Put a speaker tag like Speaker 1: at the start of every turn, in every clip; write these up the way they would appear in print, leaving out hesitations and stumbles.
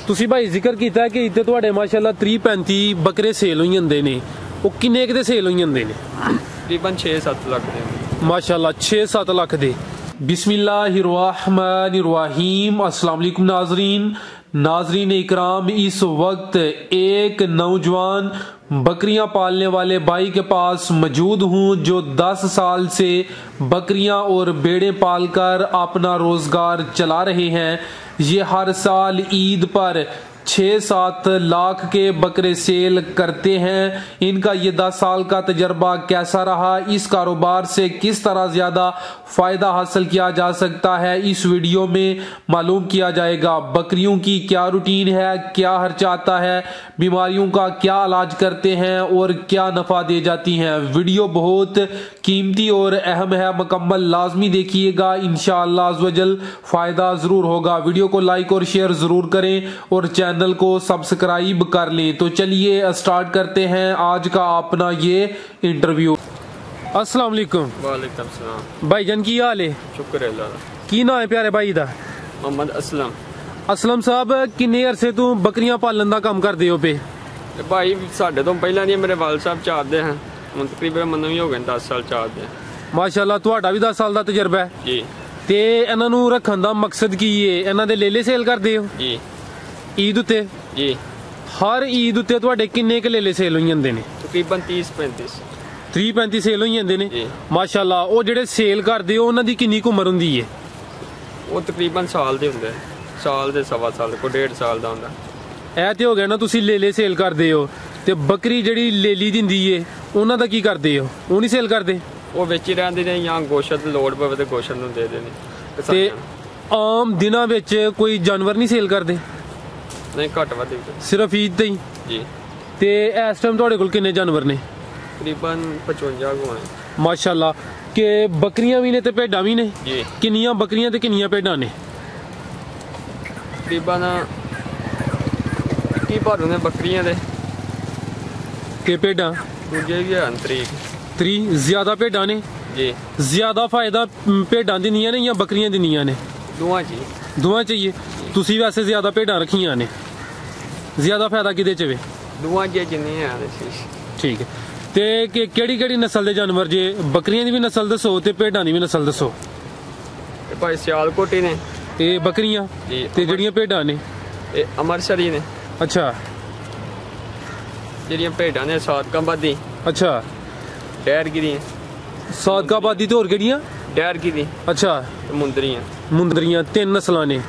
Speaker 1: ਤੁਸੀਂ ਭਾਈ ਜ਼ਿਕਰ ਕੀਤਾ ਹੈ ਕਿ ਇੱਥੇ ਤੁਹਾਡੇ ਮਾਸ਼ਾਅੱਲਾ 30-35 ਬੱਕਰੇ ਸੇਲ ਹੋਈ ਜਾਂਦੇ ਨੇ, ਉਹ ਕਿੰਨੇ ਕੁ ਦੇ ਸੇਲ ਹੋਈ ਜਾਂਦੇ ਨੇ?
Speaker 2: ਤਕਰੀਬਨ 6-7 ਲੱਖ ਦੇ
Speaker 1: माशाल्लाह 6-7 लाख दे। बिस्मिल्लाहिर्रहमानिर्रहीम। अस्सलाम वालेकुम नाजरीन इकराम, इस वक्त एक नौजवान बकरियां पालने वाले भाई के पास मौजूद हूं जो 10 साल से बकरियां और भेड़ें पालकर अपना रोजगार चला रहे हैं। ये हर साल ईद पर 6-7 लाख के बकरे सेल करते हैं। इनका ये 10 साल का तजर्बा कैसा रहा, इस कारोबार से किस तरह ज्यादा फायदा हासिल किया जा सकता है, इस वीडियो में मालूम किया जाएगा। बकरियों की क्या रूटीन है, क्या खर्चा आता है, बीमारियों का क्या इलाज करते हैं और क्या नफा दे जाती हैं। वीडियो बहुत कीमती और अहम है, मुकम्मल लाजमी देखिएगा, इंशाअल्लाह अज़्वजल फायदा जरूर होगा। वीडियो को लाइक और शेयर जरूर करें और चैनल को सब्सक्राइब कर लें। तो चलिए स्टार्ट करते हैं आज का अपना ये इंटरव्यू। अस्सलाम वालेकुम।
Speaker 2: वालेकुम सलाम।
Speaker 1: भाईजान की हाल है?
Speaker 2: शुक्र है अल्लाह दा।
Speaker 1: की नाम है प्यारे भाई दा?
Speaker 2: मोहम्मद असलम।
Speaker 1: असलम साहब, किन्ने अरसे तू बकरियां पालन का काम करदे हो पे?
Speaker 2: भाई साढ़े तो पहला नहीं, मेरे वाल साहब चाहते हैं, ਹੁਣ ਤਕਰੀਬਨ ਮੈਨੂੰ ਵੀ ਹੋ ਗਏ 10 ਸਾਲ ਚਾਹਦੇ ਆ।
Speaker 1: ਮਾਸ਼ਾਅੱਲਾ ਤੁਹਾਡਾ ਵੀ 10 ਸਾਲ ਦਾ ਤਜਰਬਾ ਹੈ
Speaker 2: ਜੀ।
Speaker 1: ਤੇ ਇਹਨਾਂ ਨੂੰ ਰੱਖਣ ਦਾ ਮਕਸਦ ਕੀ ਹੈ? ਇਹਨਾਂ ਦੇ ਲੇਲੇ ਸੇਲ ਕਰਦੇ ਹੋ
Speaker 2: ਜੀ
Speaker 1: ਈਦ ਉੱਤੇ?
Speaker 2: ਜੀ।
Speaker 1: ਹਰ ਈਦ ਉੱਤੇ ਤੁਹਾਡੇ ਕਿੰਨੇ ਕੁ ਲੇਲੇ ਸੇਲ ਹੋਈ ਜਾਂਦੇ ਨੇ?
Speaker 2: ਤਕਰੀਬਨ 30-35
Speaker 1: 30-35 ਸੇਲ ਹੋਈ ਜਾਂਦੇ ਨੇ
Speaker 2: ਜੀ।
Speaker 1: ਮਾਸ਼ਾਅੱਲਾ। ਉਹ ਜਿਹੜੇ ਸੇਲ ਕਰਦੇ ਹੋ ਉਹਨਾਂ ਦੀ ਕਿੰਨੀ ਕੁ ਉਮਰ ਹੁੰਦੀ ਹੈ?
Speaker 2: ਉਹ ਤਕਰੀਬਨ ਸਾਲ ਦੇ ਹੁੰਦੇ, ਸਾਲ ਦੇ ਸਵਾ ਸਾਲ ਕੋ 1.5 ਸਾਲ ਦਾ ਹੁੰਦਾ।
Speaker 1: ਇਹ ਤੇ ਹੋ ਗਿਆ ਨਾ, ਤੁਸੀਂ ਲੇਲੇ ਸੇਲ ਕਰਦੇ ਹੋ ਤੇ ਬੱਕਰੀ ਜਿਹੜੀ ਲੇਲੀ ਦਿੰਦੀ ਏ ਉਹਨਾਂ ਦਾ ਕੀ ਕਰਦੇ ਹੋ? ਉਹ ਨਹੀਂ ਸੇਲ ਕਰਦੇ?
Speaker 2: ਉਹ ਵਿੱਚ ਹੀ ਰਹਿੰਦੇ ਨੇ ਜਾਂ ਗੋਸ਼ਤ ਲੋੜ ਪਵੇ ਤੇ ਗੋਸ਼ਤ ਨੂੰ ਦੇ ਦੇਣੇ।
Speaker 1: ਤੇ ਆਮ ਦਿਨਾਂ ਵਿੱਚ ਕੋਈ ਜਾਨਵਰ ਨਹੀਂ ਸੇਲ ਕਰਦੇ?
Speaker 2: ਨਹੀਂ, ਘੱਟ ਵੱਧ
Speaker 1: ਸਿਰਫ ਈਦ ਤੇ ਹੀ?
Speaker 2: ਜੀ।
Speaker 1: ਤੇ ਇਸ ਟਾਈਮ ਤੁਹਾਡੇ ਕੋਲ ਕਿੰਨੇ ਜਾਨਵਰ ਨੇ?
Speaker 2: ਤਕਰੀਬਨ 55 ਕੋ ਹੈ
Speaker 1: ਮਾਸ਼ਾਅੱਲਾ। ਕਿ ਬੱਕਰੀਆਂ ਵੀ ਨੇ ਤੇ ਭੇਡਾਂ ਵੀ ਨੇ?
Speaker 2: ਜੀ।
Speaker 1: ਕਿੰਨੀਆਂ ਬੱਕਰੀਆਂ ਤੇ ਕਿੰਨੀਆਂ ਭੇਡਾਂ ਨੇ?
Speaker 2: ਤਕਰੀਬਨ 21 ਭਾਰੂ ਨੇ ਬੱਕਰੀਆਂ ਦੇ
Speaker 1: ਕਿ ਭੇਡਾਂ
Speaker 2: ਦੂਜੇ ਵੀ ਹਨ
Speaker 1: 30 ਜ਼ਿਆਦਾ ਭੇਡਾਂ ਨੇ?
Speaker 2: ਜੀ।
Speaker 1: ਜ਼ਿਆਦਾ ਫਾਇਦਾ ਭੇਡਾਂ ਦਿੰਦੀਆਂ ਨੇ ਜਾਂ ਬੱਕਰੀਆਂ ਦਿੰਦੀਆਂ ਨੇ?
Speaker 2: ਦੋਵਾਂ ਚ।
Speaker 1: ਦੋਵਾਂ ਚਾਹੀਏ। ਤੁਸੀਂ ਵੈਸੇ ਜ਼ਿਆਦਾ ਭੇਡਾਂ ਰੱਖੀਆਂ ਨੇ, ਜ਼ਿਆਦਾ ਫਾਇਦਾ ਕਿਹਦੇ ਚ ਵੇ?
Speaker 2: ਦੋਵਾਂ ਚ ਜਿੰਨੇ ਆ।
Speaker 1: ਠੀਕ ਹੈ। ਤੇ ਕਿਹੜੀ ਕਿਹੜੀ ਨਸਲ ਦੇ ਜਾਨਵਰ ਜੇ? ਬੱਕਰੀਆਂ ਦੀ ਵੀ ਨਸਲ ਦੱਸੋ ਤੇ ਭੇਡਾਂ ਦੀ ਵੀ ਨਸਲ ਦੱਸੋ।
Speaker 2: ਭਾਈ ਸਿਆਲਕੋਟੀ ਨੇ
Speaker 1: ਇਹ ਬੱਕਰੀਆਂ ਤੇ ਜਿਹੜੀਆਂ ਭੇਡਾਂ ਨੇ
Speaker 2: ਇਹ ਅੰਮ੍ਰਿਤਸਰੀ ਨੇ।
Speaker 1: ਅੱਛਾ।
Speaker 2: ਜਿਹੜੀਆਂ ਭੇਡਾਂ ਨੇ ਸਾਦਕਾਬਾਦੀ।
Speaker 1: ਅੱਛਾ।
Speaker 2: ਡੈਰਗਿਰੀ।
Speaker 1: ਸਾਦਕਾਬਾਦੀ ਤੇ ਹੋਰ ਕਿਹੜੀਆਂ?
Speaker 2: ਡੈਰਗਿਰੀ।
Speaker 1: ਅੱਛਾ।
Speaker 2: ਮੁੰਦਰੀਆਂ।
Speaker 1: ਮੁੰਦਰੀਆਂ 3 ਨਸਲਾਂ ਨੇ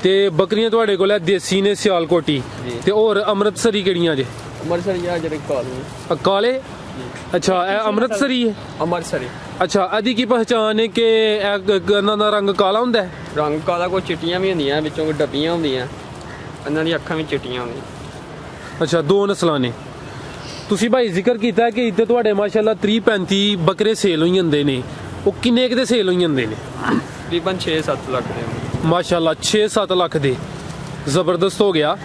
Speaker 1: ਤੇ ਬੱਕਰੀਆਂ ਤੁਹਾਡੇ ਕੋਲ ਹੈ ਦੇਸੀ ਨੇ, ਸਿਆਲਕੋਟੀ ਤੇ ਹੋਰ ਅੰਮ੍ਰਿਤਸਰੀ ਕਿਹੜੀਆਂ ਜੇ?
Speaker 2: ਅੰਮ੍ਰਿਤਸਰੀ ਆ ਜਿਹੜੇ ਕਾਲੇ।
Speaker 1: ਕਾਲੇ? ਅੱਛਾ, ਇਹ ਅੰਮ੍ਰਿਤਸਰੀ ਹੈ?
Speaker 2: ਅੰਮ੍ਰਿਤਸਰੀ। ਅੱਛਾ,
Speaker 1: ਇਹਦੀ ਕੀ ਪਹਿਚਾਣ ਹੈ ਕਿ ਇਹਨਾਂ ਦਾ ਰੰਗ ਕਾਲਾ ਹੁੰਦਾ ਹੈ?
Speaker 2: ਰੰਗ ਕਾਲਾ, ਕੋਈ ਚਿੱਟੀਆਂ ਵੀ ਹੁੰਦੀਆਂ, ਵਿੱਚੋਂ ਕੋਈ ਡੱਬੀਆਂ ਹੁੰਦੀਆਂ, ਇਹਨਾਂ ਦੀਆਂ ਅੱਖਾਂ ਵੀ ਚਿੱਟੀਆਂ ਹੁੰਦੀਆਂ।
Speaker 1: ਅੱਛਾ, 2 ਨਸਲਾਂ ਨੇ। ਤੁਸੀਂ ਭਾਈ ਜ਼ਿਕਰ ਕੀਤਾ ਕਿ ਇੱਥੇ ਤੁਹਾਡੇ ਮਾਸ਼ਾਅੱਲਾ 30-35 ਬੱਕਰੇ ਸੇਲ ਹੋਈ ਜਾਂਦੇ ਨੇ, ਉਹ ਕਿੰਨੇ ਕੁ ਦੇ ਸੇਲ ਹੋਈ ਜਾਂਦੇ ਨੇ?
Speaker 2: ਤਕਰੀਬਨ 6-7 ਲੱਖ ਦੇ
Speaker 1: ਮਾਸ਼ਾਅੱਲਾ। 6-7 ਲੱਖ ਦੇ ਜ਼ਬਰਦਸਤ ਹੋ ਗਿਆ।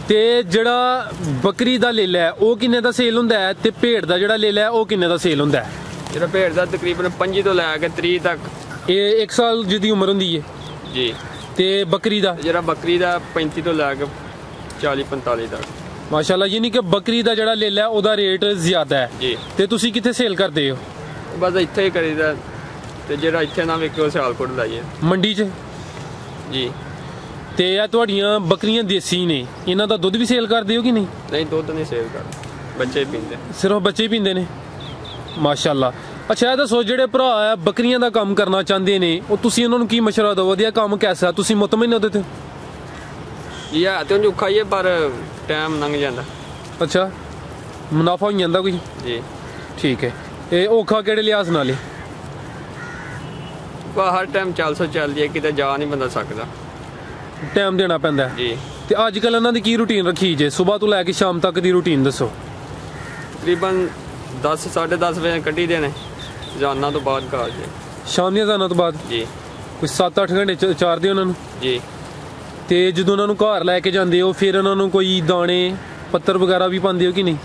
Speaker 1: ਤੇ ਜਿਹੜਾ ਬੱਕਰੀ ਦਾ ਲੇਲਾ ਹੈ ਉਹ ਕਿੰਨੇ ਦਾ ਸੇਲ ਹੁੰਦਾ ਹੈ ਤੇ ਭੇਡ ਦਾ ਜਿਹੜਾ ਲੇਲਾ ਹੈ ਉਹ ਕਿੰਨੇ ਦਾ ਸੇਲ ਹੁੰਦਾ ਹੈ?
Speaker 2: ਜਿਹੜਾ ਭੇਡ ਦਾ ਤਕਰੀਬਨ 25 ਤੋਂ ਲੈ ਕੇ 30 ਤੱਕ। ਇਹ
Speaker 1: 1 ਸਾਲ ਜਿਹਦੀ ਉਮਰ ਹੁੰਦੀ ਹੈ
Speaker 2: ਜੀ।
Speaker 1: ਤੇ ਬੱਕਰੀ ਦਾ?
Speaker 2: ਜਿਹੜਾ ਬੱਕਰੀ ਦਾ 35 ਤੋਂ ਲੈ ਕੇ 40-45 ਤੱਕ।
Speaker 1: ਮਾਸ਼ਾਅੱਲਾ। ਯਾਨੀ ਕਿ ਬੱਕਰੀ ਦਾ ਜਿਹੜਾ ਲੇਲਾ ਹੈ ਉਹਦਾ ਰੇਟ ਜ਼ਿਆਦਾ ਹੈ
Speaker 2: ਜੀ।
Speaker 1: ਤੇ ਤੁਸੀਂ ਕਿੱਥੇ ਸੇਲ ਕਰਦੇ ਹੋ?
Speaker 2: ਬਸ ਇੱਥੇ ਹੀ ਕਰੀਦਾ, ਤੇ ਜਿਹੜਾ ਇੱਥੇ ਨਾ ਵਿਕੇ ਉਹ ਸਿਆਲਕੋਟ ਲਾਈਏ
Speaker 1: ਮੰਡੀ 'ਚ ਜੀ। ਤੇ ਇਹ ਤੁਹਾਡੀਆਂ ਬੱਕਰੀਆਂ ਦੇਸੀ ਨੇ, ਇਹਨਾਂ ਦਾ ਦੁੱਧ ਵੀ ਸੇਲ ਕਰਦੇ ਹੋ ਕਿ ਨਹੀਂ?
Speaker 2: ਨਹੀਂ, ਦੁੱਧ ਨਹੀਂ ਸੇਲ ਕਰਦੇ, ਬੱਚੇ ਪੀਂਦੇ।
Speaker 1: ਸਿਰਫ ਬੱਚੇ ਹੀ ਪੀਂਦੇ ਨੇ? ਮਾਸ਼ਾਅੱਲਾ। ਅੱਛਾ, ਇਹ ਦੱਸੋ ਜਿਹੜੇ ਭਰਾ ਹੈ ਬੱਕਰੀਆਂ ਦਾ ਕੰਮ ਕਰਨਾ ਚਾਹੁੰਦੇ ਨੇ ਉਹ ਤੁਸੀਂ ਉਹਨਾਂ ਨੂੰ ਕੀ ਮਸ਼ਵਰਾ ਦਿਓਗੇ? ਕੰਮ ਕੈਸਾ, ਤੁਸੀਂ ਮੁਤਮਿਨ ਹੋ ਉਹਦੇ ਤੇ?
Speaker 2: ਯਾ ਤੇ ਉਹ ਖਾਈਏ ਪਰ ਟਾਈਮ ਲੰਘ ਜਾਂਦਾ।
Speaker 1: ਅੱਛਾ, ਮੁਨਾਫਾ ਹੋ ਜਾਂਦਾ ਕੋਈ? ਜੀ। ਠੀਕ ਹੈ। ਇਹ ਔਖਾ ਕਿਹੜੇ ਲਿਹਾਜ਼ ਨਾਲ ਹੈ?
Speaker 2: ਹਰ ਟਾਈਮ ਚੱਲਦੀ ਹੈ, ਕਿਤੇ ਜਾ ਨਹੀਂ ਬੰਦਾ ਸਕਦਾ,
Speaker 1: ਟਾਈਮ ਦੇਣਾ ਪੈਂਦਾ
Speaker 2: ਜੀ।
Speaker 1: ਤੇ ਅੱਜ ਕੱਲ ਇਹਨਾਂ ਦੀ ਕੀ ਰੂਟੀਨ ਰੱਖੀ ਜੇ? ਸਵੇਰ ਤੋਂ ਲੈ ਕੇ ਸ਼ਾਮ ਤੱਕ ਦੀ ਰੂਟੀਨ ਦੱਸੋ।
Speaker 2: ਤਕਰੀਬਨ 10-10:30 ਵਜੇ ਕੱਢੀ ਦੇ ਨੇ, ਜਾਨਾਂ ਤੋਂ ਬਾਅਦ ਘਰ ਜੇ।
Speaker 1: ਸ਼ਾਮ ਦੀਆਂ ਜਾਨਾਂ ਤੋਂ ਬਾਅਦ
Speaker 2: ਜੀ।
Speaker 1: ਕੋਈ 7-8 ਘੰਟੇ ਚਾਰਦੇ ਉਹਨਾਂ ਨੂੰ ਜੀ। ਤੇ ਜਦੋਂ ਉਹਨਾਂ ਨੂੰ ਘਰ ਲੈ ਕੇ ਜਾਂਦੇ ਹੋ ਫਿਰ ਉਹਨਾਂ ਨੂੰ ਕੋਈ ਦਾਣੇ ਪੱਤਰ ਵਗੈਰਾ ਵੀ ਪਾਉਂਦੇ ਹੋ ਕਿ ਨਹੀਂ?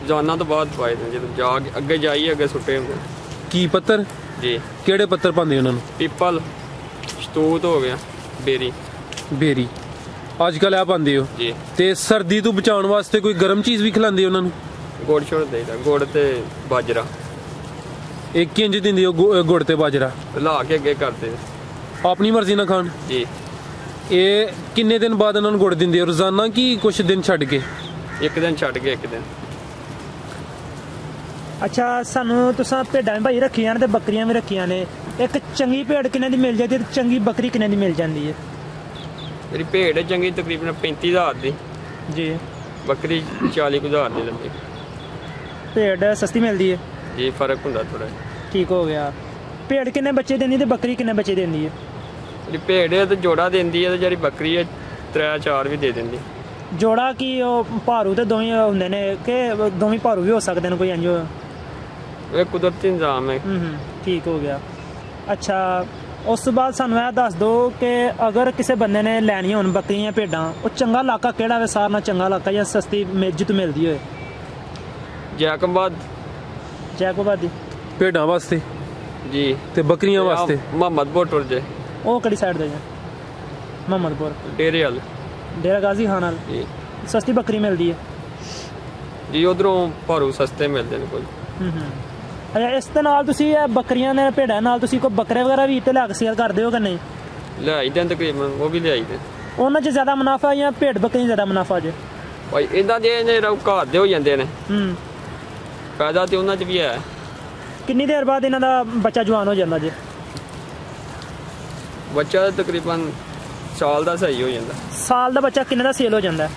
Speaker 2: ਜਾਨਾਂ ਤੋਂ ਬਾਅਦ ਪਾਏ ਨੇ, ਜਦੋਂ ਜਾ ਕੇ ਅੱਗੇ ਜਾਈਏ ਅੱਗੇ ਸੁੱਟੇ ਹੁੰਦੇ।
Speaker 1: ਕੀ ਪੱਤਰ
Speaker 2: ਜੀ?
Speaker 1: ਕਿਹੜੇ ਪੱਤਰ ਪਾਉਂਦੇ ਉਹਨਾਂ ਨੂੰ?
Speaker 2: ਪੀਪਲ, ਸ਼ਤੂਤ ਹੋ ਗਿਆ, ਬੇਰੀ।
Speaker 1: ਬੇਰੀ। ਅੱਜ-ਕੱਲ ਆ ਪਾਉਂਦੇ ਹੋ
Speaker 2: ਜੀ।
Speaker 1: ਤੇ ਸਰਦੀ ਤੋਂ ਬਚਾਉਣ ਵਾਸਤੇ ਕੋਈ ਗਰਮ ਚੀਜ਼ ਵੀ ਖਿਲਾਉਂਦੇ ਹੋ ਉਹਨਾਂ ਨੂੰ?
Speaker 2: ਗੁੜ ਛੋੜ ਦੇਈਦਾ, ਗੁੜ ਤੇ ਬਾਜਰਾ।
Speaker 1: ਇਹ ਕਿੰਜ ਦਿੰਦੇ ਹੋ ਗੁੜ ਤੇ ਬਾਜਰਾ?
Speaker 2: ਲਾ ਕੇ ਅੱਗੇ ਕਰਦੇ
Speaker 1: ਆਪਣੀ ਮਰਜ਼ੀ ਨਾਲ ਖਾਣ?
Speaker 2: ਜੀ।
Speaker 1: ਇਹ ਕਿੰਨੇ ਦਿਨ ਬਾਅਦ ਇਹਨਾਂ ਨੂੰ ਗੁੜ ਦਿੰਦੇ ਹੋ, ਰੋਜ਼ਾਨਾ ਕੀ ਕੁਛ ਦਿਨ ਛੱਡ ਕੇ?
Speaker 2: ਇੱਕ ਦਿਨ ਛੱਡ ਕੇ ਇੱਕ ਦਿਨ।
Speaker 3: ਅੱਛਾ, ਸਾਨੂੰ ਤੁਸੀਂ ਭੇਡਾਂ ਵੀ ਭਾਈ ਰੱਖੀਆਂ ਨੇ ਤੇ ਬੱਕਰੀਆਂ ਵੀ ਰੱਖੀਆਂ ਨੇ, ਇੱਕ ਚੰਗੀ ਭੇਡ ਕਿੰਨੇ ਦੀ ਮਿਲ ਜਾਂਦੀ ਹੈ ਤੇ ਚੰਗੀ ਬੱਕਰੀ ਕਿੰਨੇ ਦੀ ਮਿਲ ਜਾਂਦੀ ਹੈ?
Speaker 2: ਮੇਰੀ ਭੇਡ ਚੰਗੀ ਤਕਰੀਬਨ 35,000 ਦੀ
Speaker 3: ਜੀ।
Speaker 2: ਬੱਕਰੀ 40,000 ਦੀ ਲੰਦੀ।
Speaker 3: ਭੇਡ ਸਸਤੀ ਮਿਲਦੀ ਹੈ
Speaker 2: ਜੀ, ਫਰਕ ਹੁੰਦਾ ਥੋੜਾ।
Speaker 3: ਠੀਕ ਹੋ ਗਿਆ। ਭੇਡ ਕਿੰਨੇ ਬੱਚੇ ਦਿੰਦੀ ਤੇ ਬੱਕਰੀ ਕਿੰਨੇ ਬੱਚੇ ਦਿੰਦੀ ਹੈ?
Speaker 2: ਜਿਹੜੀ ਭੇਡ ਹੈ ਤੇ ਜੋੜਾ ਦਿੰਦੀ ਹੈ ਤੇ ਜਿਹੜੀ ਬੱਕਰੀ ਹੈ 3-4 ਵੀ ਦੇ ਦਿੰਦੀ।
Speaker 3: ਜੋੜਾ ਕੀ ਉਹ ਭਾਰੂ ਤੇ ਦੋਵੇਂ ਹੁੰਦੇ ਨੇ ਕਿ ਦੋਵੇਂ ਭਾਰੂ ਵੀ ਹੋ ਸਕਦੇ ਨੇ, ਕੋਈ ਇੰਜ?
Speaker 2: ਇਹ ਕੁਦਰਤੀ ਨਿਜ਼ਾਮ ਹੈ।
Speaker 3: ਠੀਕ ਹੋ ਗਿਆ। ਅੱਛਾ, ਉਸ ਤੋਂ ਬਾਅਦ ਸਾਨੂੰ ਇਹ ਦੱਸ ਦਿਓ ਕਿ ਅਗਰ ਕਿਸੇ ਬੰਦੇ ਨੇ ਲੈਣੀਆਂ ਹੋਣ ਬੱਕਰੀਆਂ ਭੇਡਾਂ, ਉਹ ਚੰਗਾ ਇਲਾਕਾ ਕਿਹੜਾ ਵੇ? ਸਾਰਿਆਂ ਨਾਲੋਂ ਚੰਗਾ ਇਲਾਕਾ ਜਾਂ ਸਸਤੀ ਜਿੱਤ ਮਿਲਦੀ ਹੋਏ?
Speaker 2: ਜੈਕਬਾਦ।
Speaker 3: ਜੈਕੋਬਾਦੀ
Speaker 1: ਭੇਡਾਂ ਵਾਸਤੇ
Speaker 2: ਜੀ।
Speaker 1: ਤੇ ਬੱਕਰੀਆਂ ਵਾਸਤੇ
Speaker 2: ਮੁਹੰਮਦਪੁਰ ਟੁਰ ਜੇ।
Speaker 3: ਉਹ ਕਿਹੜੀ ਸਾਈਡ ਦੇ? ਮੁਹੰਮਦਪੁਰ,
Speaker 2: ਡੇਰੇ ਵਾਲ,
Speaker 3: ਡੇਰਾ ਗਾਜ਼ੀ ਖਾਨ ਨਾਲ
Speaker 2: ਜੀ।
Speaker 3: ਸਸਤੀ ਬੱਕਰੀ ਮਿਲਦੀ ਹੈ
Speaker 2: ਜੀ, ਉਧਰੋਂ ਭਾਰੂ ਸਸਤੇ ਮਿਲਦੇ ਨੇ ਕੋਈ।
Speaker 3: ਅੱਛਾ, ਇਸ ਦੇ ਨਾਲ ਤੁਸੀਂ ਇਹ ਬੱਕਰੀਆਂ ਨੇ ਭੇਡਾਂ ਨਾਲ ਤੁਸੀਂ ਕੋਈ ਬੱਕਰੇ ਵਗੈਰਾ ਵੀ ਤੇ ਲਿਆ ਕੇ ਸੇਲ ਕਰਦੇ ਹੋ ਕਿ ਨਹੀਂ?
Speaker 2: ਲਿਆਈ ਦੇ ਤਕਰੀਬਨ, ਉਹ ਵੀ ਲਿਆਈ ਦੇ।
Speaker 3: ਉਹਨਾਂ 'ਚ ਜ਼ਿਆਦਾ ਮੁਨਾਫਾ ਜਾਂ ਭੇਡ ਬੱਕਰੀ ਜ਼ਿਆਦਾ ਮੁਨਾਫਾ ਜੇ?
Speaker 2: ਭਾਈ ਇਦਾਂ ਦੇ ਨੇ ਘਰ ਦੇ ਹੋ ਜਾਂਦੇ ਨੇ, ਫਾਇਦਾ ਤੇ ਉਹਨਾਂ 'ਚ ਵੀ ਹੈ।
Speaker 3: ਕਿੰਨੀ ਦੇਰ ਬਾਅਦ ਇਹਨਾਂ ਦਾ ਬੱਚਾ ਜਵਾਨ ਹੋ ਜਾਂਦਾ ਜੇ?
Speaker 2: ਬੱਚਾ ਤਕਰੀਬਨ ਸਾਲ ਦਾ ਸਹੀ ਹੋ ਜਾਂਦਾ।
Speaker 3: ਸਾਲ ਦਾ ਬੱਚਾ ਕਿੰਨੇ ਦਾ ਸੇਲ ਹੋ ਜਾਂਦਾ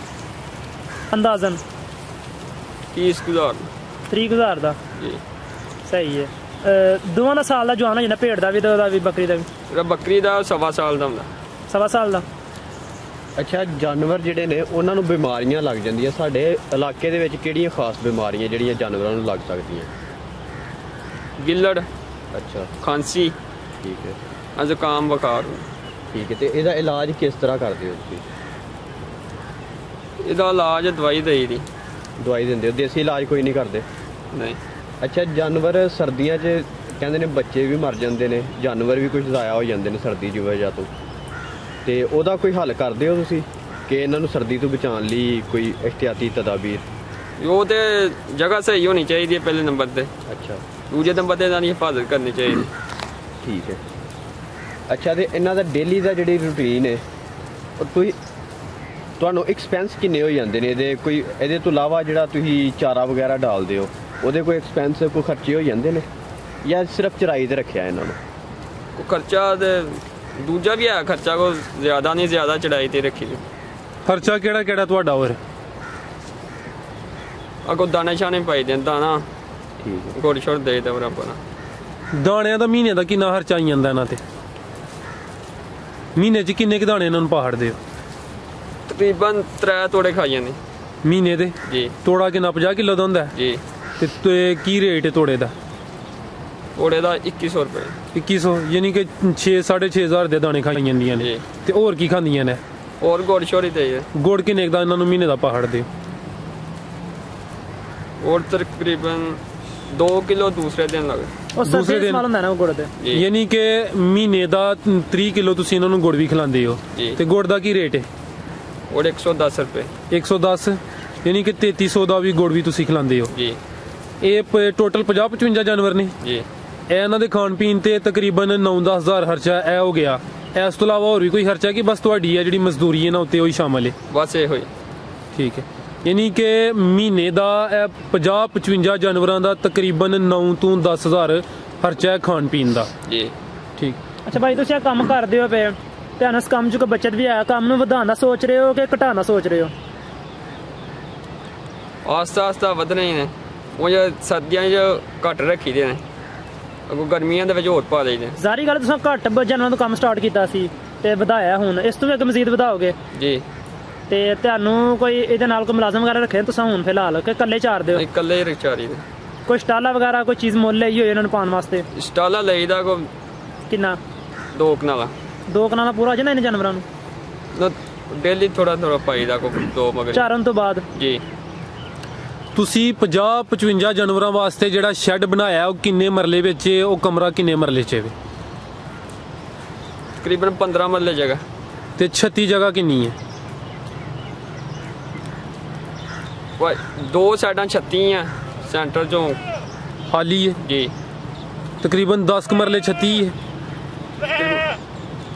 Speaker 3: ਅੰਦਾਜ਼ਨ?
Speaker 2: 30,000।
Speaker 3: 30,000 ਦਾ?
Speaker 2: ਜੀ।
Speaker 3: ਸਹੀ ਹੈ। ਦੋਵਾਂ ਦਾ ਸਾਲ ਦਾ ਜਵਾਨ ਹੋ ਜਾਂਦਾ, ਭੇਡ ਦਾ ਵੀ ਤੇ ਉਹਦਾ ਵੀ ਬੱਕਰੀ ਦਾ ਵੀ?
Speaker 2: ਬੱਕਰੀ ਦਾ 1.25 ਸਾਲ ਦਾ ਹੁੰਦਾ।
Speaker 3: 1.25 ਸਾਲ ਦਾ।
Speaker 4: ਅੱਛਾ, ਜਾਨਵਰ ਜਿਹੜੇ ਨੇ ਉਹਨਾਂ ਨੂੰ ਬਿਮਾਰੀਆਂ ਲੱਗ ਜਾਂਦੀਆਂ, ਸਾਡੇ ਇਲਾਕੇ ਦੇ ਵਿੱਚ ਕਿਹੜੀਆਂ ਖਾਸ ਬਿਮਾਰੀਆਂ ਜਿਹੜੀਆਂ ਜਾਨਵਰਾਂ ਨੂੰ ਲੱਗ ਸਕਦੀਆਂ?
Speaker 2: ਗਿੱਲੜ,
Speaker 4: ਅੱਛਾ,
Speaker 2: ਖਾਂਸੀ,
Speaker 4: ਠੀਕ ਹੈ,
Speaker 2: ਜ਼ੁਕਾਮ, ਬੁਖਾਰ।
Speaker 4: ਠੀਕ ਹੈ। ਤੇ ਇਹਦਾ ਇਲਾਜ ਕਿਸ ਤਰ੍ਹਾਂ ਕਰਦੇ ਹੋ ਤੁਸੀਂ?
Speaker 2: ਇਹਦਾ ਇਲਾਜ ਦਵਾਈ ਦੇਈ ਦੀ।
Speaker 4: ਦਵਾਈ ਦਿੰਦੇ ਹੋ? ਦੇਸੀ ਇਲਾਜ ਕੋਈ ਨਹੀਂ ਕਰਦੇ?
Speaker 2: ਨਹੀਂ।
Speaker 4: ਅੱਛਾ, ਜਾਨਵਰ ਸਰਦੀਆਂ 'ਚ ਕਹਿੰਦੇ ਨੇ ਬੱਚੇ ਵੀ ਮਰ ਜਾਂਦੇ ਨੇ, ਜਾਨਵਰ ਵੀ ਕੁਝ ਜ਼ਾਇਆ ਹੋ ਜਾਂਦੇ ਨੇ ਸਰਦੀ ਦੀ ਵਜ੍ਹਾ ਤੋਂ, ਤੇ ਉਹਦਾ ਕੋਈ ਹੱਲ ਕਰਦੇ ਹੋ ਤੁਸੀਂ ਕਿ ਇਹਨਾਂ ਨੂੰ ਸਰਦੀ ਤੋਂ ਬਚਾਉਣ ਲਈ ਕੋਈ ਇhtiyati ਤਦਾਬੀਰ?
Speaker 2: ਉਹ ਤੇ ਜਗ੍ਹਾ ਸਹੀ ਹੋਣੀ ਚਾਹੀਦੀ ਹੈ ਪਹਿਲੇ ਨੰਬਰ ਤੇ।
Speaker 4: ਅੱਛਾ।
Speaker 2: ਦੂਜੇ ਨੰਬਰ ਤੇ ਇਹਨਾਂ ਦੀ ਹਿਫਾਜ਼ਤ ਕਰਨੀ ਚਾਹੀਦੀ।
Speaker 4: ਠੀਕ ਹੈ। ਅੱਛਾ, ਤੇ ਇਹਨਾਂ ਦਾ ਡੇਲੀ ਦਾ ਜਿਹੜੀ ਰੂਟੀਨ ਹੈ, ਉਹ ਤੁਹਾਨੂੰ ਐਕਸਪੈਂਸ ਕਿੰਨੇ ਹੋ ਜਾਂਦੇ ਨੇ ਇਹਦੇ? ਕੋਈ ਇਹਦੇ ਤੋਂ ਇਲਾਵਾ ਜਿਹੜਾ ਤੁਸੀਂ ਚਾਰਾ ਵਗੈਰਾ ਡਾਲਦੇ ਹੋ, ਉਹਦੇ ਕੋਈ ਐਕਸਪੈਂਸ, ਕੋਈ ਖਰਚੇ ਹੋ ਜਾਂਦੇ ਨੇ ਜਾਂ ਸਿਰਫ ਚਰਾਈ ਤੇ ਰੱਖਿਆ ਇਹਨਾਂ ਨੂੰ?
Speaker 2: ਕੋਈ ਖਰਚਾ ਤੇ ਦੂਜਾ ਵੀ ਹੈ, ਖਰਚਾ ਕੋ ਜ਼ਿਆਦਾ ਨਹੀਂ, ਜ਼ਿਆਦਾ ਚੜਾਈ ਤੇ ਰੱਖੀ ਜੀ।
Speaker 1: ਖਰਚਾ ਕਿਹੜਾ ਕਿਹੜਾ ਤੁਹਾਡਾ? ਹੋਰ
Speaker 2: ਅੱਗੋਂ ਦਾਣੇ ਛਾਣੇ ਪਾਈ ਦੇ, ਦਾਣਾ,
Speaker 4: ਠੀਕ ਹੈ,
Speaker 2: ਗੁੜ ਛੋੜ ਦੇ ਦੇ ਬਰਾਬਰ।
Speaker 1: ਦਾਣਿਆਂ ਦਾ ਮਹੀਨੇ ਦਾ ਕਿੰਨਾ ਖਰਚਾ ਆਈ ਜਾਂਦਾ ਇਹਨਾਂ ਤੇ? ਮਹੀਨੇ 'ਚ ਕਿੰਨੇ ਕੁ ਦਾਣੇ ਇਹਨਾਂ ਨੂੰ ਪਾੜਦੇ ਹੋ?
Speaker 2: ਤਕਰੀਬਨ 3 ਤੋੜੇ ਖਾਈ ਜਾਂਦੇ
Speaker 1: ਮਹੀਨੇ ਦੇ?
Speaker 2: ਜੀ।
Speaker 1: ਤੋੜਾ ਕਿੰਨਾ 50 ਕਿਲੋ ਦਾ ਹੁੰਦਾ?
Speaker 2: ਜੀ।
Speaker 1: ਤੇ ਕੀ ਰੇਟ ਹੈ ਤੋੜੇ ਦਾ?
Speaker 2: ਤੋੜੇ ਦਾ 2100 ਰੁਪਏ।
Speaker 1: 2100, ਯਾਨੀ ਕਿ 6-6.5 ਹਜ਼ਾਰ ਦੇ ਦਾਣੇ ਖਾਈ ਜਾਂਦੀਆਂ ਨੇ। ਤੇ ਹੋਰ ਕੀ ਖਾਂਦੀਆਂ ਨੇ?
Speaker 2: ਹੋਰ ਗੁੜ ਛੋੜੀ ਤੇ
Speaker 1: ਗੁੜ ਕਿੰਨੇ ਦਾ ਇਹਨਾਂ ਨੂੰ ਮਹੀਨੇ ਦਾ ਪਾੜਦੇ?
Speaker 2: ਹੋਰ ਤਕਰੀਬਨ 2 ਕਿਲੋ ਦੂਸਰੇ ਦਿਨ ਲੱਗ।
Speaker 3: ਦੂਸਰੇ ਦਿਨ ਹੁੰਦਾ ਨਾ ਗੁੜ ਦੇ?
Speaker 1: ਯਾਨੀ ਕਿ ਮਹੀਨੇ ਦਾ 30 ਕਿਲੋ ਤੁਸੀਂ ਇਹਨਾਂ ਨੂੰ ਗੁੜ ਵੀ ਖਿਲਾਉਂਦੇ ਹੋ। ਤੇ ਗੁੜ ਦਾ ਕੀ ਰੇਟ ਹੈ?
Speaker 2: ਗੁੜ 110 ਰੁਪਏ।
Speaker 1: 110, ਯਾਨੀ ਕਿ 3300 ਦਾ ਵੀ ਗੁੜ ਵੀ ਤੁਸੀਂ ਖਿਲਾਉਂਦੇ ਹੋ
Speaker 2: ਜੀ।
Speaker 1: ਇਹ ਟੋਟਲ 50-55 ਜਾਨਵਰ ਨੇ
Speaker 2: ਜੀ।
Speaker 1: ਇਹ ਇਹਨਾਂ ਦੇ ਖਾਣ ਪੀਣ ਤੇ ਤਕਰੀਬਨ 9-10 ਹਜ਼ਾਰ ਖਰਚਾ ਇਹ ਹੋ ਗਿਆ। ਇਸ ਤੋਂ ਇਲਾਵਾ ਹੋਰ ਵੀ ਕੋਈ ਖਰਚਾ ਕਿ ਬਸ ਤੁਹਾਡੀ ਹੈ ਜਿਹੜੀ ਮਜ਼ਦੂਰੀ ਹੈ ਨਾ ਉੱਤੇ ਉਹੀ ਸ਼ਾਮਲ ਹੈ?
Speaker 2: ਬਸ ਇਹੋ ਹੀ।
Speaker 1: ਠੀਕ ਹੈ, ਯਾਨੀ ਕਿ ਮਹੀਨੇ ਦਾ 50-55 ਜਾਨਵਰਾਂ ਦਾ ਤਕਰੀਬਨ 9 ਤੋਂ 10 ਹਜ਼ਾਰ ਖਰਚਾ ਹੈ ਖਾਣ ਪੀਣ ਦਾ।
Speaker 2: ਜੀ।
Speaker 1: ਠੀਕ।
Speaker 3: ਅੱਛਾ ਭਾਈ, ਤੁਸੀਂ ਇਹ ਕੰਮ ਕਰਦੇ ਹੋ ਪਏ, ਤੁਹਾਨੂੰ ਇਸ ਕੰਮ 'ਚ ਕੋਈ ਬੱਚਤ ਵੀ ਆਇਆ? ਕੰਮ ਨੂੰ ਵਧਾਉਣ ਦਾ ਸੋਚ ਰਹੇ ਹੋ ਕਿ ਘਟਾਉਣ ਦਾ ਸੋਚ ਰਹੇ ਹੋ?
Speaker 2: ਆਸਤਾ ਆਸਤਾ ਵਧਣੇ ਹੀ ਨੇ। ਉਹ ਜੇ ਸਰਦੀਆਂ 'ਚ ਘੱਟ ਰੱਖੀ ਦੇ ਨੇ, ਅੱਗੋਂ ਗਰਮੀਆਂ ਦੇ ਵਿੱਚ ਹੋਰ ਪਾ ਲਈਦੇ।
Speaker 3: ਜ਼ਾਰੀ ਗੱਲ, ਤੁਸੀਂ ਘੱਟ ਜਾਨਵਰਾਂ ਤੋਂ ਕੰਮ ਸਟਾਰਟ ਕੀਤਾ ਸੀ ਤੇ ਵਧਾਇਆ, ਹੁਣ ਇਸ ਤੋਂ ਵੀ ਅੱਗੇ ਮਜ਼ੀਦ ਵਧਾਓਗੇ?
Speaker 2: ਜੀ।
Speaker 3: ਤੇ ਤੁਹਾਨੂੰ ਕੋਈ ਇਹਦੇ ਨਾਲ ਕੋਈ ਮੁਲਾਜ਼ਮ ਵਗੈਰਾ ਰੱਖੇ ਤੁਸੀਂ ਹੁਣ ਫਿਲਹਾਲ ਕਿ ਇਕੱਲੇ ਚਾਰਦੇ ਹੋ?
Speaker 2: ਇਕੱਲੇ ਹੀ ਚਾਰੀ ਦੇ।
Speaker 3: ਕੋਈ ਸਟਾਲਾ ਵਗੈਰਾ ਕੋਈ ਚੀਜ਼ ਮੁੱਲ ਲਈ ਹੋਈ ਇਹਨਾਂ ਨੂੰ ਪਾਉਣ ਵਾਸਤੇ?
Speaker 2: ਸਟਾਲਾ ਲਈਦਾ ਕੋ
Speaker 3: ਕਿੰਨਾ?
Speaker 2: 2 ਕਨਾਲਾ।
Speaker 3: 2 ਕਨਾਲਾ ਪੂਰਾ ਹੋ ਜਾਂਦਾ ਇਹਨਾਂ ਜਾਨਵਰਾਂ ਨੂੰ?
Speaker 2: ਡੇਲੀ ਥੋੜਾ ਥੋੜਾ ਪਾਈਦਾ ਕੋ 2 ਮਗਰ
Speaker 3: ਚਾਰਨ ਤੋਂ ਬਾਅਦ।
Speaker 2: ਜੀ।
Speaker 1: ਤੁਸੀਂ 50-55 ਜਾਨਵਰਾਂ ਵਾਸਤੇ ਜਿਹੜਾ ਸ਼ੈੱਡ ਬਣਾਇਆ ਉਹ ਕਿੰਨੇ ਮਰਲੇ ਵਿੱਚ ਹੈ? ਉਹ ਕਮਰਾ ਕਿੰਨੇ ਮਰਲੇ 'ਚ ਹੈ?
Speaker 2: ਤਕਰੀਬਨ 15 ਮਰਲੇ ਜਗ੍ਹਾ।
Speaker 1: ਤੇ 36 ਜਗ੍ਹਾ ਕਿੰਨੀ ਹੈ?
Speaker 2: 2 ਸਾਈਡਾਂ 36 ਆ, ਸੈਂਟਰ ਚੋਂ
Speaker 1: ਖਾਲੀ ਹੈ
Speaker 2: ਜੀ
Speaker 1: ਤਕਰੀਬਨ 10 ਕੁ ਮਰਲੇ 36 ਹੈ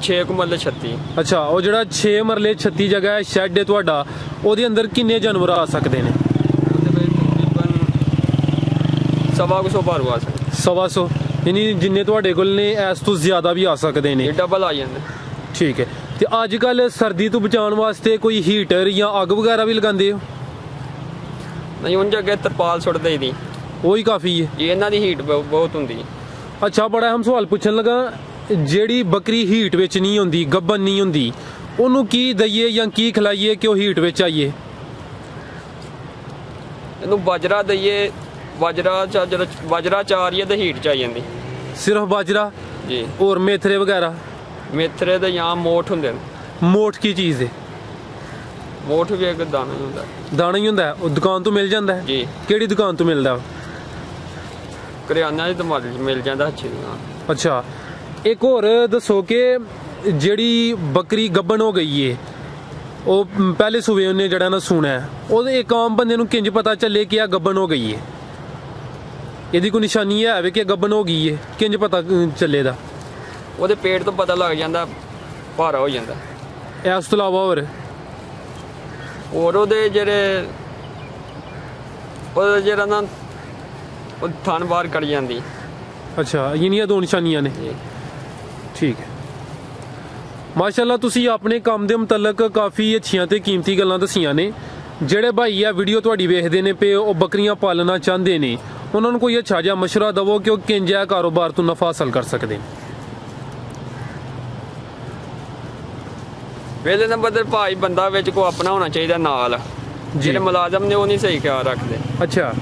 Speaker 2: 6 ਕੁ ਮਰਲੇ 36।
Speaker 1: ਅੱਛਾ ਉਹ ਜਿਹੜਾ 6 ਮਰਲੇ 36 ਜਗ੍ਹਾ ਹੈ ਸ਼ੈੱਡ ਹੈ ਤੁਹਾਡਾ, ਉਹਦੇ ਅੰਦਰ ਕਿੰਨੇ ਜਾਨਵਰ ਆ ਸਕਦੇ ਨੇ?
Speaker 2: ਉਹਦੇ ਵਿੱਚ ਤਕਰੀਬਨ 125 ਬਾਰੂ ਆ ਸਕਦੇ,
Speaker 1: 125 ਯਾਨੀ ਜਿੰਨੇ ਤੁਹਾਡੇ ਕੋਲ ਨੇ ਇਸ ਤੋਂ ਜ਼ਿਆਦਾ ਵੀ ਆ ਸਕਦੇ ਨੇ।
Speaker 2: ਇਹ ਡਬਲ ਆ ਜਾਂਦੇ।
Speaker 1: ਠੀਕ ਹੈ। ਤੇ ਅੱਜ ਕੱਲ ਸਰਦੀ ਤੋਂ ਬਚਾਉਣ ਵਾਸਤੇ ਕੋਈ ਹੀਟਰ ਜਾਂ ਅੱਗ ਵਗੈਰਾ ਵੀ ਲਗਾਉਂਦੇ ਹੋ?
Speaker 2: ਨਹੀਂ ਉਹਨਾਂ ਅੱਗੇ ਤਰਪਾਲ ਸੁੱਟ ਦੇਈ ਦੀ,
Speaker 1: ਉਹੀ ਕਾਫੀ ਹੈ
Speaker 2: ਜੀ ਇਹਨਾਂ ਦੀ ਹੀਟ ਬਹੁਤ ਹੁੰਦੀ।
Speaker 1: ਅੱਛਾ ਬੜਾ ਅਹਿਮ ਸਵਾਲ ਪੁੱਛਣ ਲੱਗਾ, ਜਿਹੜੀ ਬੱਕਰੀ ਹੀਟ ਵਿੱਚ ਨਹੀਂ ਹੁੰਦੀ, ਗੱਭਣ ਨਹੀਂ ਹੁੰਦੀ, ਉਹਨੂੰ ਕੀ ਦਈਏ ਜਾਂ ਕੀ ਖਿਲਾਈਏ ਕਿ ਉਹ ਹੀਟ ਵਿੱਚ ਆਈਏ?
Speaker 2: ਇਹਨੂੰ ਬਾਜਰਾ ਦਈਏ, ਬਾਜਰਾ ਚਾਰੀਏ ਤੇ ਹੀਟ ਚ ਆ ਜਾਂਦੀ।
Speaker 1: ਸਿਰਫ ਬਾਜਰਾ
Speaker 2: ਜੀ
Speaker 1: ਹੋਰ ਮੇਥਰੇ ਵਗੈਰਾ?
Speaker 2: ਮੇਥਰੇ ਦੇ ਜਾਂ ਮੋਠ ਹੁੰਦੇ ਨੇ।
Speaker 1: ਮੋਠ ਕੀ ਚੀਜ਼ ਹੈ?
Speaker 2: ਮੋਠ ਵੀ ਇੱਕ ਦਾਣਾ ਹੀ ਹੁੰਦਾ।
Speaker 1: ਦਾਣਾ ਹੀ ਹੁੰਦਾ, ਉਹ ਦੁਕਾਨ ਤੋਂ ਮਿਲ ਜਾਂਦਾ ਹੈ?
Speaker 2: ਜੀ
Speaker 1: ਕਿਹੜੀ ਦੁਕਾਨ ਤੋਂ ਮਿਲਦਾ?
Speaker 2: ਕਰਿਆਨਾ ਦੀ ਦੁਕਾਨ ਮਿਲ ਜਾਂਦਾ ਅੱਛੀ ਦੁਕਾਨ।
Speaker 1: ਅੱਛਾ ਇੱਕ ਹੋਰ ਦੱਸੋ ਕਿ ਜਿਹੜੀ ਬੱਕਰੀ ਗੱਭਣ ਹੋ ਗਈ ਏ, ਉਹ ਪਹਿਲੇ ਸੂਵੇ ਉਹਨੇ ਜਿਹੜਾ ਨਾ ਸੁਣਾ ਹੈ, ਉਹਦੇ ਇੱਕ ਆਮ ਬੰਦੇ ਨੂੰ ਕਿੰਜ ਪਤਾ ਚੱਲੇ ਕਿ ਆ ਗੱਭਣ ਹੋ ਗਈ ਏ? ਇਹਦੀ ਕੋਈ ਨਿਸ਼ਾਨੀ ਹੈ ਕਿ ਗੱਭਣ ਹੋ ਗਈ ਏ, ਕਿੰਜ ਪਤਾ ਚੱਲੇ ਦਾ?
Speaker 2: ਉਹਦੇ ਪੇਟ ਤੋਂ ਪਤਾ ਲੱਗ ਜਾਂਦਾ, ਭਾਰਾ ਹੋ ਜਾਂਦਾ।
Speaker 1: ਇਸ ਤੋਂ ਇਲਾਵਾ ਹੋਰ
Speaker 2: ਉਹਦੇ ਜਿਹੜੇ ਉਹਦਾ ਜਿਹੜਾ ਨਾ ਉਹ ਥਣ ਬਾਹਰ ਕੱਢ ਜਾਂਦੀ।
Speaker 1: ਅੱਛਾ ਇਹਨੀਆਂ 2 ਨਿਸ਼ਾਨੀਆਂ ਨੇ।
Speaker 2: ਜੀ
Speaker 1: ਠੀਕ ਹੈ। ਮਾਸ਼ਾਅੱਲਾ ਤੁਸੀਂ ਆਪਣੇ ਕੰਮ ਦੇ ਮੁਤਲਕ ਕਾਫੀ ਅੱਛੀਆਂ ਤੇ ਕੀਮਤੀ ਗੱਲਾਂ ਦੱਸੀਆਂ ਨੇ। ਜਿਹੜੇ ਭਾਈ ਆ ਵੀਡੀਓ ਤੁਹਾਡੀ ਵੇਖਦੇ ਨੇ ਪਏ, ਉਹ ਬੱਕਰੀਆਂ ਪਾਲਣਾ ਚਾਹੁੰਦੇ ਨੇ, ਉਹਨਾਂ ਨੂੰ ਕੋਈ ਅੱਛਾ ਜਿਹਾ ਮਸ਼ਵਰਾ ਦਵੋ ਕਿ ਉਹ ਕਿੰਜ ਹੈ ਕਾਰੋਬਾਰ ਤੋਂ ਨਫਾ ਹਾਸਲ ਕਰ ਸਕਦੇ ਨੇ।
Speaker 2: ਵੇਲੇ ਨੰਬਰ ਤੇ ਭਾਈ ਬੰਦਾ ਵਿੱਚ ਕੋ ਆਪਣਾ ਹੋਣਾ ਚਾਹੀਦਾ ਨਾਲ, ਜਿਹੜੇ ਮੁਲਾਜ਼ਮ ਨੇ ਉਹ ਨਹੀਂ ਸਹੀ ਖਿਆਲ ਰੱਖਦੇ।
Speaker 1: ਅੱਛਾ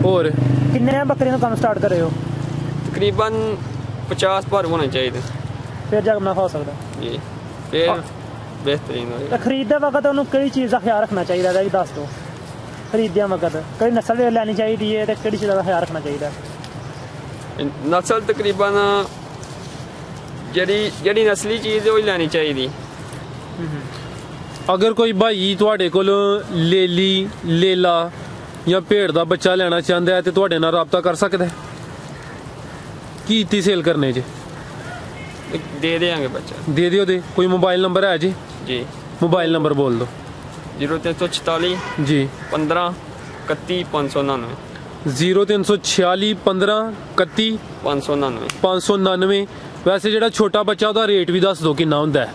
Speaker 1: ਹੋਰ
Speaker 3: ਕਿੰਨੇ ਬੱਕਰੀਆਂ ਦਾ ਕੰਮ ਸਟਾਰਟ ਕਰੇ ਹੋ?
Speaker 2: ਤਕਰੀਬਨ 50 ਭਰ ਹੋਣੇ ਚਾਹੀਦੇ,
Speaker 3: ਫਿਰ ਜਾ ਕੇ ਮੁਨਾਫਾ ਹੋ ਸਕਦਾ
Speaker 2: ਜੀ, ਫਿਰ ਬਿਹਤਰੀਨ ਹੋਏਗਾ।
Speaker 3: ਤੇ ਖਰੀਦਦੇ ਵਕਤ ਉਹਨੂੰ ਕਿਹੜੀ ਚੀਜ਼ ਦਾ ਖਿਆਲ ਰੱਖਣਾ ਚਾਹੀਦਾ ਹੈ, ਇਹ ਵੀ ਦੱਸ ਦਿਓ। ਖਰੀਦਦਿਆਂ ਵਕਤ ਕਿਹੜੀ ਨਸਲ ਲੈਣੀ ਚਾਹੀਦੀ ਹੈ ਤੇ ਕਿਹੜੀ ਚੀਜ਼ ਦਾ ਖਿਆਲ ਰੱਖਣਾ ਚਾਹੀਦਾ?
Speaker 2: ਨਸਲ ਤਕਰੀਬਨ ਜਿਹੜੀ ਨਸਲੀ ਚੀਜ਼ ਉਹ ਹੀ ਲੈਣੀ ਚਾਹੀਦੀ।
Speaker 1: ਅਗਰ ਕੋਈ ਭਾਈ ਤੁਹਾਡੇ ਕੋਲ ਲੇਲੀ, ਲੇਲਾ ਜਾਂ ਭੇਡ ਦਾ ਬੱਚਾ ਲੈਣਾ ਚਾਹੁੰਦਾ ਹੈ ਤੇ ਤੁਹਾਡੇ ਨਾਲ ਰਾਬਤਾ ਕਰ ਸਕਦਾ ਹੈ? ਕੀ ਸੇਲ ਕਰਨੇ ਜੇ?
Speaker 2: ਦੇ ਦੇਾਂਗੇ ਬੱਚਾ।
Speaker 1: ਦੇ ਦਿਓ। ਦੇ ਕੋਈ ਮੋਬਾਈਲ ਨੰਬਰ ਹੈ ਜੀ?
Speaker 2: ਜੀ
Speaker 1: ਮੋਬਾਈਲ ਨੰਬਰ ਬੋਲ ਦਿਓ।
Speaker 2: 0346
Speaker 1: ਜੀ
Speaker 2: 15 31 599
Speaker 1: 0346 15 31
Speaker 2: 599
Speaker 1: 599। ਵੈਸੇ ਜਿਹੜਾ ਛੋਟਾ ਬੱਚਾ ਉਹਦਾ ਰੇਟ ਵੀ ਦੱਸ ਦਿਓ ਕਿੰਨਾ ਹੁੰਦਾ ਹੈ?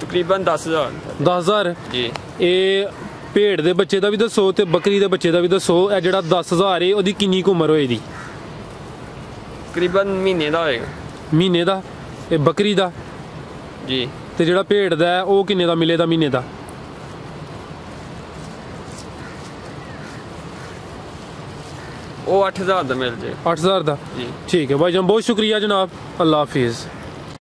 Speaker 2: ਤਕਰੀਬਨ 10,000।
Speaker 1: 10,000
Speaker 2: ਜੀ।
Speaker 1: ਇਹ ਭੇਡ ਦੇ ਬੱਚੇ ਦਾ ਵੀ ਦੱਸੋ ਤੇ ਬੱਕਰੀ ਦੇ ਬੱਚੇ ਦਾ ਵੀ ਦੱਸੋ। ਇਹ ਜਿਹੜਾ 10,000 ਹੈ ਉਹਦੀ ਕਿੰਨੀ ਕੁ ਉਮਰ ਹੋਏਗੀ?
Speaker 2: ਤਕਰੀਬਨ ਮਹੀਨੇ ਦਾ ਹੋਏਗਾ।
Speaker 1: ਮਹੀਨੇ ਦਾ? ਇਹ ਬੱਕਰੀ ਦਾ?
Speaker 2: ਜੀ।
Speaker 1: ਤੇ ਜਿਹੜਾ ਭੇਡ ਦਾ ਉਹ ਕਿੰਨੇ ਦਾ ਮਿਲੇਗਾ ਮਹੀਨੇ ਦਾ?
Speaker 2: ਉਹ 8,000 ਦਾ ਮਿਲ ਜੇ।
Speaker 1: 8,000 ਦਾ?
Speaker 2: ਜੀ।
Speaker 1: ठीक है भाईजान, बहुत शुक्रिया जनाब, अल्लाह हाफिज़।